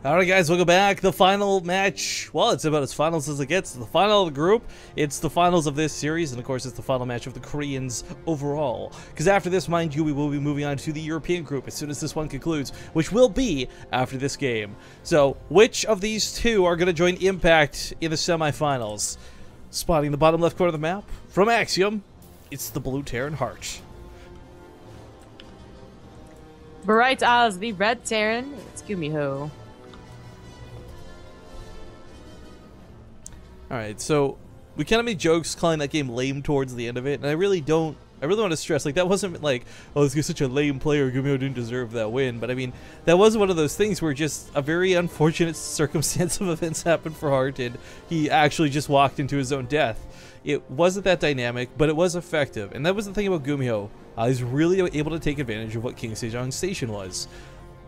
Alright guys, welcome back. The final match, well, it's about as finals as it gets. The final of the group, it's the finals of this series, and of course it's the final match of the Koreans overall. Because after this, mind you, we will be moving on to the European group as soon as this one concludes, which will be after this game. So, which of these two are going to join Impact in the semifinals? Spotting the bottom left corner of the map, from Axiom, it's the blue Terran Heart. Bright as the red Terran, it's Gumiho. Alright, so we kind of made jokes calling that game lame towards the end of it, and I really want to stress, like, that wasn't like, oh, this guy's such a lame player, Gumiho didn't deserve that win, but I mean, that was one of those things where just a very unfortunate circumstance of events happened for Hart, and he actually just walked into his own death. It wasn't that dynamic, but it was effective, and that was the thing about Gumiho. He's really able to take advantage of what King Sejong's station was.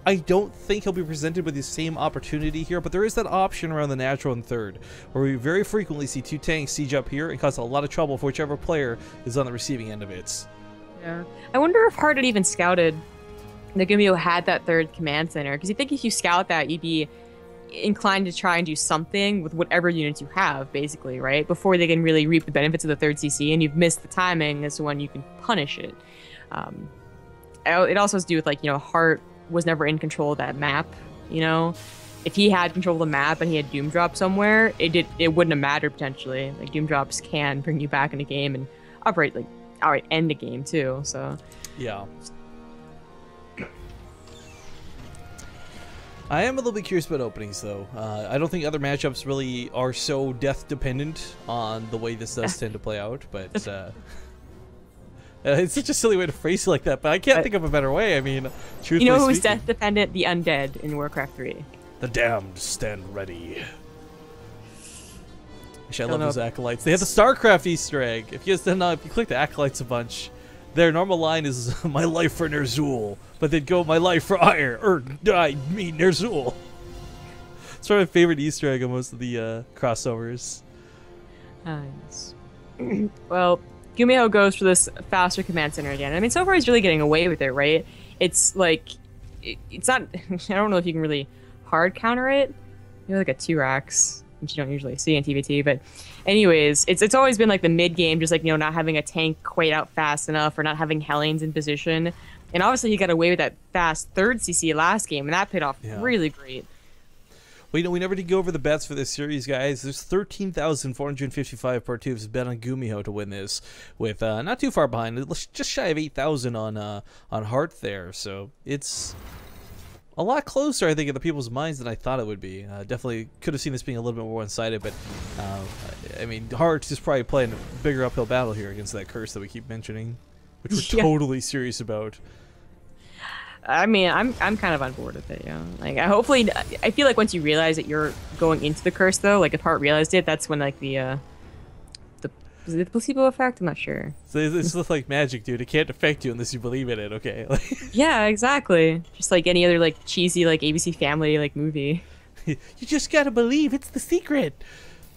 I don't think he'll be presented with the same opportunity here, but there is that option around the natural and third, where we very frequently see two tanks siege up here and cause a lot of trouble for whichever player is on the receiving end of it. Yeah. I wonder if Hart had even scouted that Gumiho had that third command center, because you think if you scout that, you'd be inclined to try and do something with whatever units you have, basically, right? Before they can really reap the benefits of the third CC, and you've missed the timing as to when you can punish it. It also has to do with, like, you know, Hart was never in control of that map, you know? If he had control of the map and he had Doom Drop somewhere, it wouldn't have mattered potentially. Like, Doom Drops can bring you back in a game and outright end a game too, so. Yeah. I am a little bit curious about openings though. I don't think other matchups really are so death dependent on the way this does tend to play out, but it's such a silly way to phrase it like that, but I can't think of a better way. I mean, truthfully, you know who's speaking, death dependent? The undead in Warcraft 3. The damned stand ready. I love those acolytes. They have the StarCraft Easter egg. If you guys don't know, if you click the acolytes a bunch, their normal line is "My life for Ner'zhul," but they'd go "My life for Ire," or "I mean Ner'zhul." It's probably my favorite Easter egg on most of the crossovers. Nice. Well, Gumiho goes for this faster command center again. I mean, so far he's really getting away with it, right? It's like, it's not, I don't know if you can really hard counter it. You know, like a 2-Rax, which you don't usually see in TVT, but anyways, it's always been like the mid game, just like, you know, not having a tank quite out fast enough or not having Hellions in position. And obviously he got away with that fast third CC last game, and that paid off really great. Well, you know, we never did go over the bets for this series, guys. There's 13,455 part 2 have bet on Gumiho to win this, with not too far behind, just shy of 8,000 on Hart there. So it's a lot closer, I think, in the people's minds than I thought it would be. Definitely could have seen this being a little bit more one-sided, but I mean, Hart is probably playing a bigger uphill battle here against that curse that we keep mentioning, which we're totally serious about. I mean, I'm kind of on board with it, yeah. Like, I feel like once you realize that you're going into the curse, though, like if Hart realized it, that's when like is it the placebo effect? I'm not sure. So it's just like magic, dude. It can't affect you unless you believe in it. Okay. Yeah, exactly. Just like any other like cheesy like ABC Family like movie. You just gotta believe. It's the secret.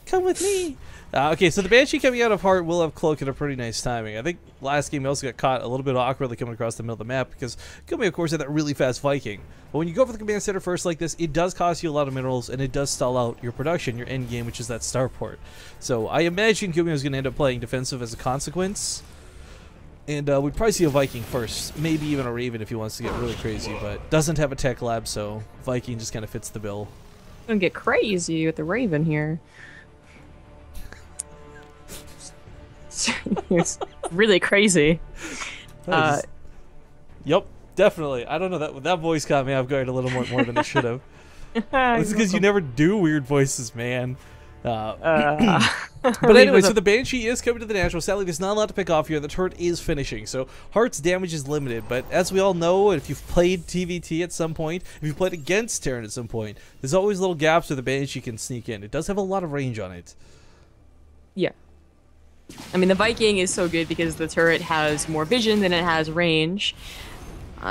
Come with me. Okay, so the Banshee coming out of Hart will have Cloak at a pretty nice timing. I think last game he also got caught a little bit awkwardly coming across the middle of the map because Gumiho, of course, had that really fast Viking. But when you go for the command center first like this, it does cost you a lot of minerals, and it does stall out your production, your end game, which is that starport. So I imagine Gumiho is going to end up playing defensive as a consequence. And we'd probably see a Viking first, maybe even a Raven if he wants to get really crazy, but doesn't have a tech lab, so Viking just kind of fits the bill. Gonna get crazy with the Raven here. It's really crazy. Yep, definitely. I don't know, that voice caught me off guard a little more than it should have. It's because you never do weird voices, man. But anyway, so the Banshee is coming to the natural. Sadly, there's not a lot to pick off here. The turret is finishing, so Hart's damage is limited. But as we all know, if you've played TVT at some point, if you've played against Terran at some point, there's always little gaps where the Banshee can sneak in. It does have a lot of range on it. Yeah. I mean, the Viking is so good because the turret has more vision than it has range.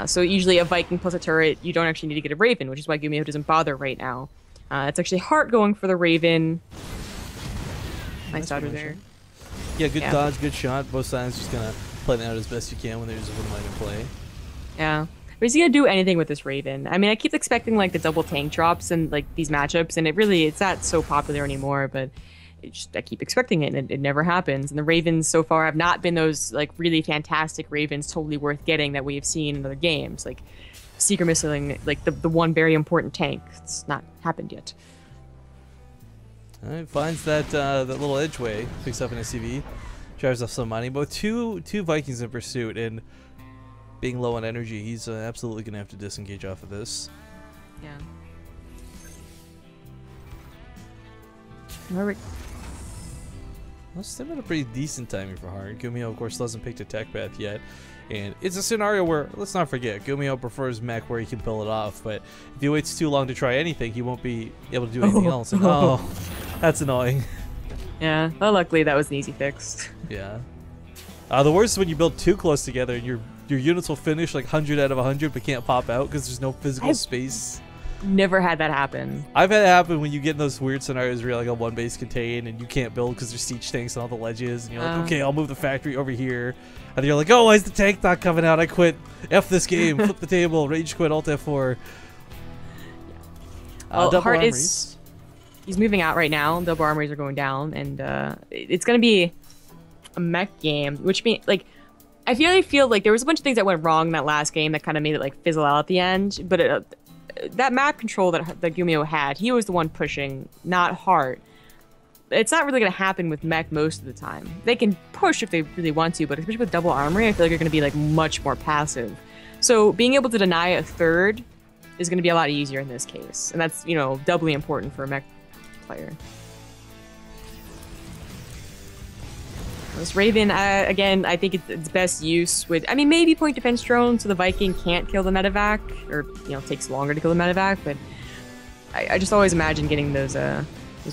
So usually a Viking plus a turret, you don't actually need to get a Raven, which is why Gumiho doesn't bother right now. It's actually Hart going for the Raven. Nice dodger there. Yeah, good dodge, good shot. Both sides just gonna play that out as best you can when there's a one-minded play. Yeah. But is he gonna do anything with this Raven? I mean, I keep expecting like the double tank drops and like these matchups, and it's not so popular anymore. But I keep expecting it, and it never happens. And the Ravens so far have not been those like really fantastic Ravens, totally worth getting that we have seen in other games, like Secret Missing, like the one very important tank. It's not happened yet. All right, finds that that little edgeway, picks up an SCV, drives off some money. But with two Vikings in pursuit and being low on energy, he's absolutely gonna have to disengage off of this. Yeah. All right. Well, still at a pretty decent timing for Hard. Gumiho, of course, doesn't pick the tech path yet. And it's a scenario where, let's not forget, Gumiho prefers mech where he can pull it off. But if he waits too long to try anything, he won't be able to do anything else. And, oh, that's annoying. Yeah, well, luckily that was an easy fix. Yeah. The worst is when you build too close together and your units will finish like 100 out of 100 but can't pop out because there's no physical space. Never had that happen. I've had it happen when you get in those weird scenarios where you're like a one base contain and you can't build because there's siege tanks on all the ledges, and you're like, okay, I'll move the factory over here, and you're like, oh, why is the tank not coming out? I quit. F this game. Flip the table. Rage quit. Alt F4. Well, Hart is he's moving out right now. Double armories are going down, and it's gonna be a mech game, which means like I feel like there was a bunch of things that went wrong in that last game that kind of made it like fizzle out at the end, but that map control that Gumiho had, he was the one pushing, not Hart. It's not really going to happen with mech most of the time. They can push if they really want to, but especially with double armory, I feel like you're going to be like much more passive. So being able to deny a third is going to be a lot easier in this case, and that's, you know, doubly important for a mech player. This Raven, again, I think it's best use with, I mean, maybe point defense drone so the Viking can't kill the medevac, or, you know, takes longer to kill the medevac, but I just always imagine getting those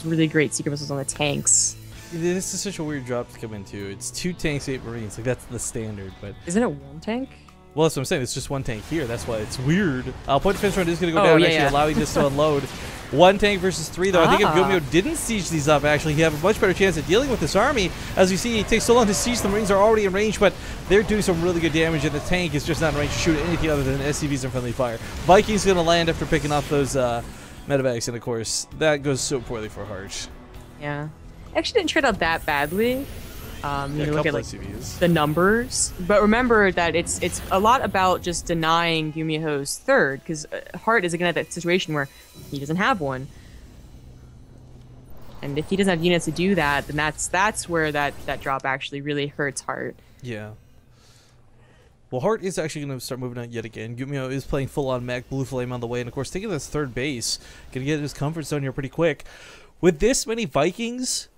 really great secret missiles on the tanks. This is such a weird drop to come into. It's 2 tanks, 8 marines. Like, that's the standard, but... Isn't it 1 tank? Well, that's what I'm saying. It's just 1 tank here. That's why it's weird. Point defense drone is going to go down, allowing this to unload. 1 tank versus 3, though. I think if Gumiho didn't siege these up, actually, he'd have a much better chance at dealing with this army. As you see, it takes so long to siege. The marines are already in range, but they're doing some really good damage, and the tank is just not in range to shoot anything other than SCVs and friendly fire. Vikings going to land after picking off those medevacs, and of course, that goes so poorly for Hart. Yeah. Actually didn't trade out that badly. You look at like SCVs. The numbers, but remember that it's a lot about just denying Gumiho's third, because Hart is again at that situation where he doesn't have one, and if he doesn't have units to do that, then that's where that drop actually really hurts Hart. Yeah. Well, Hart is actually going to start moving out yet again. Gumiho is playing full-on mech, Blue Flame on the way, and of course taking this third base, going to get his comfort zone here pretty quick. With this many Vikings,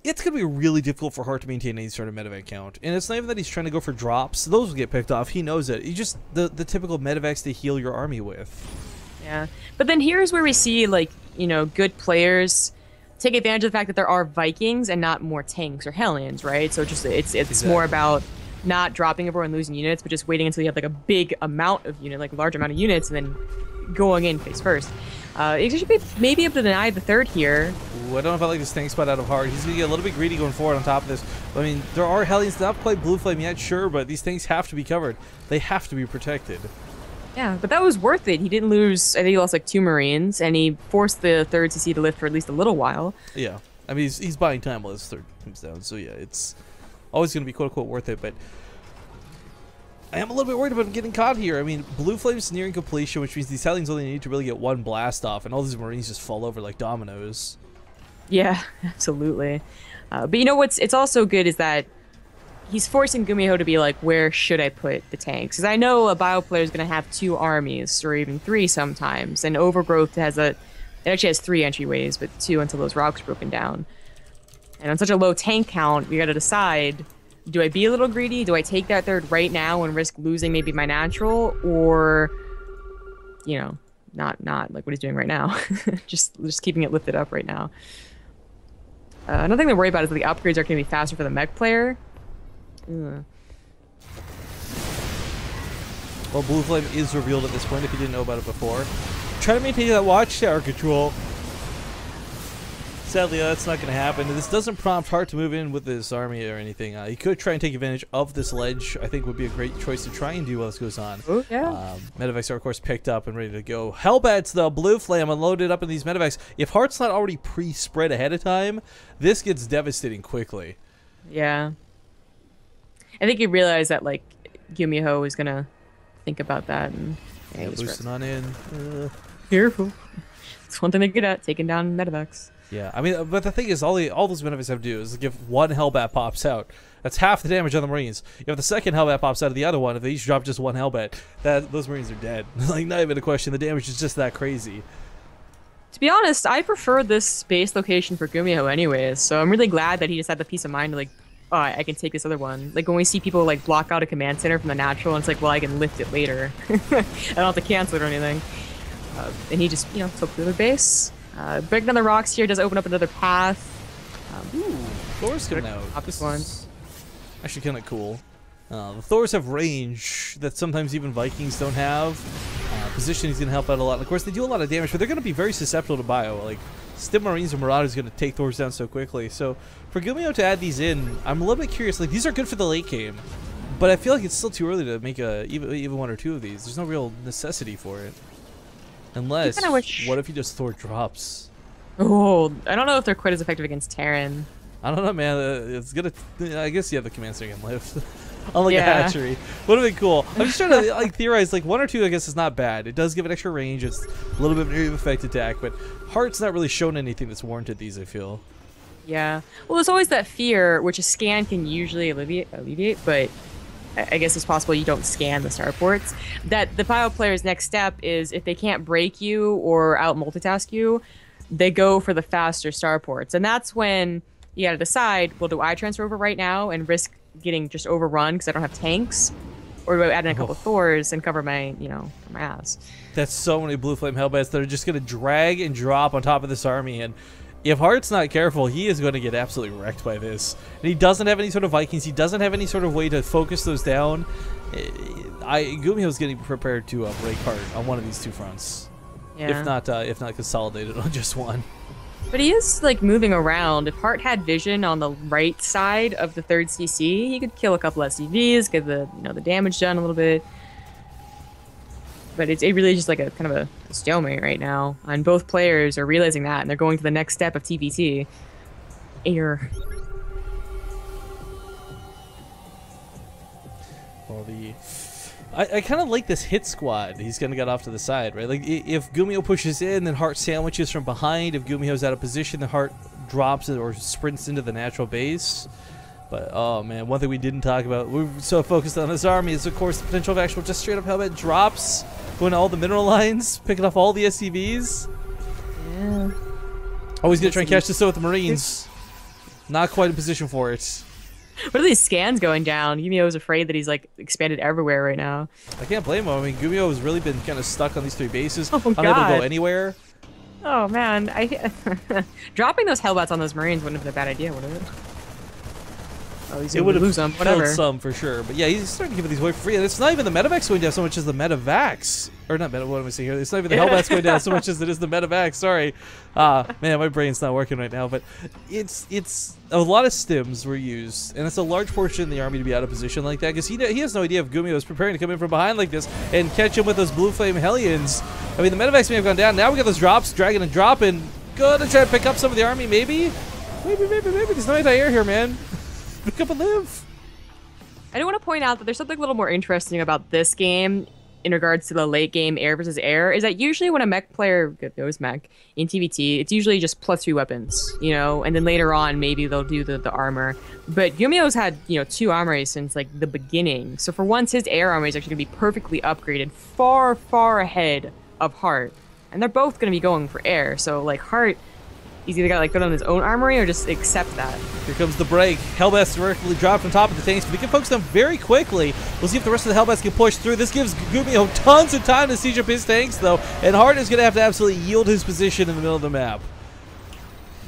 it's going to be really difficult for Hart to maintain any sort of medevac count. And it's not even that he's trying to go for drops. Those will get picked off. He knows it. He just, the typical medevacs to heal your army with. Yeah. But then here's where we see, like, you know, good players take advantage of the fact that there are Vikings and not more tanks or Hellions, right? So just it's exactly. More about not dropping everyone, losing units, but just waiting until you have, like, a big amount of unit, like a large amount of units, and then going in face first. He should be maybe able to deny the third here. Ooh, I don't know if I like this tank spot out of Hart. He's going to get a little bit greedy going forward on top of this. I mean, there are Hellions, not quite Blue Flame yet, sure, but these tanks have to be covered. They have to be protected. Yeah, but that was worth it. He didn't lose, I think he lost like 2 Marines, and he forced the third CC to lift for at least a little while. Yeah, I mean, he's buying time while his third comes down, so yeah, it's always going to be quote-unquote worth it, but I am a little bit worried about getting caught here. I mean, Blue Flame's nearing completion, which means these Hellions only need to really get 1 blast off, and all these Marines just fall over like dominoes. Yeah, absolutely. But you know what's also good is that he's forcing Gumiho to be like, where should I put the tanks? Because I know a bio player is going to have 2 armies, or even 3 sometimes, and Overgrowth it actually has 3 entryways, but 2 until those rocks are broken down. And on such a low tank count, you got to decide, do I be a little greedy? Do I take that third right now and risk losing maybe my natural, or, you know, not like what he's doing right now, just keeping it lifted up right now. Another thing to worry about is that the upgrades are going to be faster for the mech player. Ugh. Well, Blue Flame is revealed at this point if you didn't know about it before. Try to maintain that watchtower control. Sadly, that's not going to happen. This doesn't prompt Hart to move in with this army or anything. He could try and take advantage of this ledge. I think would be a great choice to try and do while this goes on. Oh, yeah. Medevacs are, of course, picked up and ready to go. Hellbats, the blue flame, unloaded up in these Medevacs. If Hart's not already pre-spread ahead of time, this gets devastating quickly. Yeah. I think he realized that, like, Gumiho was going to think about that. And yeah, boosting on in. Careful. It's one thing to get at, taking down Medevacs. Yeah, I mean, but the thing is, all those Medevacs have to do is if one Hellbat pops out, that's half the damage on the Marines. If the second Hellbat pops out of the other one, if they each drop just one Hellbat, those Marines are dead. Like, not even a question. The damage is just that crazy. To be honest, I prefer this base location for Gumiho anyways, so I'm really glad that he just had the peace of mind to, like, oh, I can take this other one. Like, when we see people, like, block out a command center from the natural, and it's like, well, I can lift it later. I don't have to cancel it or anything. And he just, you know, took the other base. Breaking down the rocks here does open up another path. Ooh, Thor's coming out. This one's actually kind of cool. The Thors have range that sometimes even Vikings don't have. Positioning is going to help out a lot. And of course, they do a lot of damage, but they're going to be very susceptible to bio. Like, Stim Marines and Marauders are going to take Thors down so quickly. So, for Gumiho to add these in, I'm a little bit curious. Like, these are good for the late game, but I feel like it's still too early to make even one or two of these. There's no real necessity for it. Unless, what if he just Thor drops? Oh, I don't know if they're quite as effective against Terran. I don't know, man. It's gonna. I guess you have the command center can lift. Unlike a hatchery. Would have been cool. I'm just trying to like theorize. Like 1 or 2, I guess, is not bad. It does give it extra range. It's a little bit of effect attack, but Hart's not really shown anything that's warranted these, I feel. Yeah. Well, there's always that fear, which a scan can usually alleviate, but I guess it's possible you don't scan the starports. That the bio player's next step is if they can't break you or out multitask you, they go for the faster starports. And that's when you gotta decide, well, do I transfer over right now and risk getting just overrun because I don't have tanks? Or do I add in a couple of Thors and cover my, you know, my ass? That's so many Blue Flame Hellbats that are just gonna drag and drop on top of this army, and if Hart's not careful, he is going to get absolutely wrecked by this. And he doesn't have any sort of Vikings. He doesn't have any sort of way to focus those down. Gumiho's getting prepared to break Hart on one of these two fronts. Yeah. If not consolidated on just one. But he is, like, moving around. If Hart had vision on the right side of the 3rd CC, he could kill a couple SCVs, get the, you know, the damage done a little bit. But it really is just like a kind of a stalemate right now. And both players are realizing that, and they're going to the next step of TVT. Air. Well, I kind of like this hit squad he's going to get off to the side, right? Like, if Gumiho pushes in, then Hart sandwiches from behind. If Gumiho's out of position, then Hart drops it or sprints into the natural base. But, oh man, one thing we didn't talk about, we're so focused on this army, is of course the potential of actual just straight up Hellbat drops, going to all the mineral lines, picking off all the SCVs. Yeah. Always gonna try and catch this with the Marines. Not quite in position for it. What are these scans going down? Gumiho is afraid that he's, like, expanded everywhere right now. I can't blame him. I mean, Gumiho has really been kind of stuck on these 3 bases, unable to go anywhere. Oh man, dropping those Hellbats on those Marines wouldn't have been a bad idea, would it? Oh, he's it would have lose them, whatever. Some for sure, but yeah, he's starting to give these away for free. And it's not even the Medevacs going down so much as the Medavacs, or not Meta. What am I saying here? It's not even the Hellbats going down so much as it is the Medavacs. Sorry, man, my brain's not working right now. But it's a lot of stims were used, and it's a large portion of the army to be out of position like that because he has no idea if Gumiho is preparing to come in from behind like this and catch him with those Blue Flame Hellions. I mean, the Medavacs may have gone down. Now we got those drops, dragging and dropping. Gonna try to pick up some of the army, maybe. There's no anti-air here, man. Pick up and live. I do want to point out that there's something a little more interesting about this game in regards to the late game air versus air, is that usually when a mech player goes mech in TVT, it's usually just +3 weapons, you know, and then later on maybe they'll do the armor. But Gumiho's had, you know, 2 armories since like the beginning. So for once, his air armor is actually going to be perfectly upgraded, far ahead of Hart. And they're both going to be going for air. So like Hart, he's either got to like put on his own armory or just accept that. Here comes the break. Hellbats directly dropped on top of the tanks, but he can focus them very quickly. We'll see if the rest of the Hellbats can push through. This gives Gumiho tons of time to siege up his tanks, though, and Hart is going to have to absolutely yield his position in the middle of the map.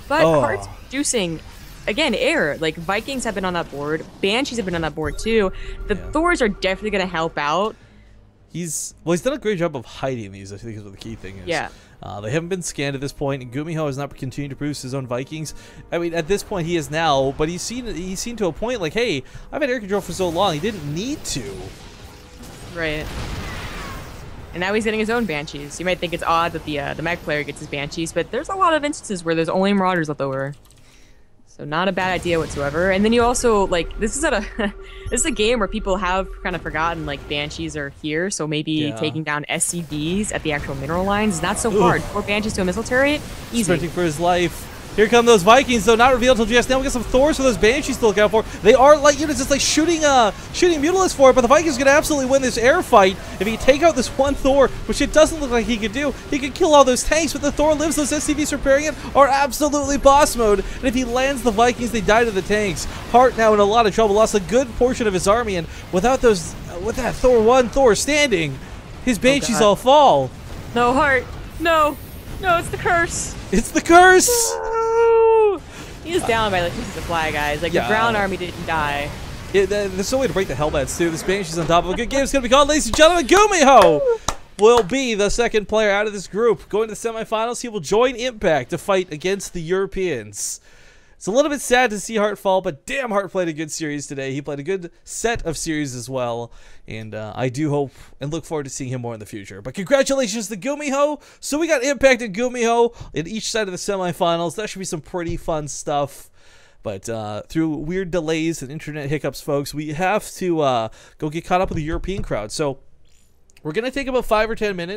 But Hart's reducing, again, air. Like, Vikings have been on that board. Banshees have been on that board, too. The Thors are definitely going to help out. He's done a great job of hiding these, I think is what the key thing is. Yeah. They haven't been scanned at this point, and Gumiho has not continued to produce his own Vikings. I mean, at this point he is now, but he's seen to a point like, hey, I've had air control for so long, he didn't need to. Right. And now he's getting his own Banshees. You might think it's odd that the Mech player gets his Banshees, but there's a lot of instances where there's only Marauders left over. So not a bad idea whatsoever. And then you also, like, this is a game where people have kind of forgotten, like, Banshees are here, so maybe taking down SCVs at the actual mineral lines is not so hard. 4 Banshees to a missile turret, easy. Sprinting for his life. Here come those Vikings, though, not revealed until just now. We got some Thors for those Banshees to look out for. They are light units, it's like shooting Mutalisks for it, but the Vikings can absolutely win this air fight. If he can take out this one Thor, which it doesn't look like he could do, he could kill all those tanks, but the Thor lives. Those SCVs preparing it are absolutely boss mode, and if he lands the Vikings, they die to the tanks. Hart now in a lot of trouble, lost a good portion of his army, and without those, with that Thor standing, his Banshees all fall. No, Hart, no, it's the curse. It's the curse! No! He is down by like pieces of fly, guys. Like the ground army didn't die. There's no way to break the Hellbats too. This Banshee's on top of a good game. It's going to be called, ladies and gentlemen, Gumiho will be the second player out of this group. Going to the semifinals, he will join Impact to fight against the Europeans. It's a little bit sad to see Hart fall, but damn, Hart played a good series today. He played a good set of series as well, and I do hope and look forward to seeing him more in the future. But congratulations to Gumiho. So we got Impact and Gumiho in each side of the semifinals. That should be some pretty fun stuff. But through weird delays and internet hiccups, folks, we have to go get caught up with the European crowd. So we're going to take about 5 or 10 minutes.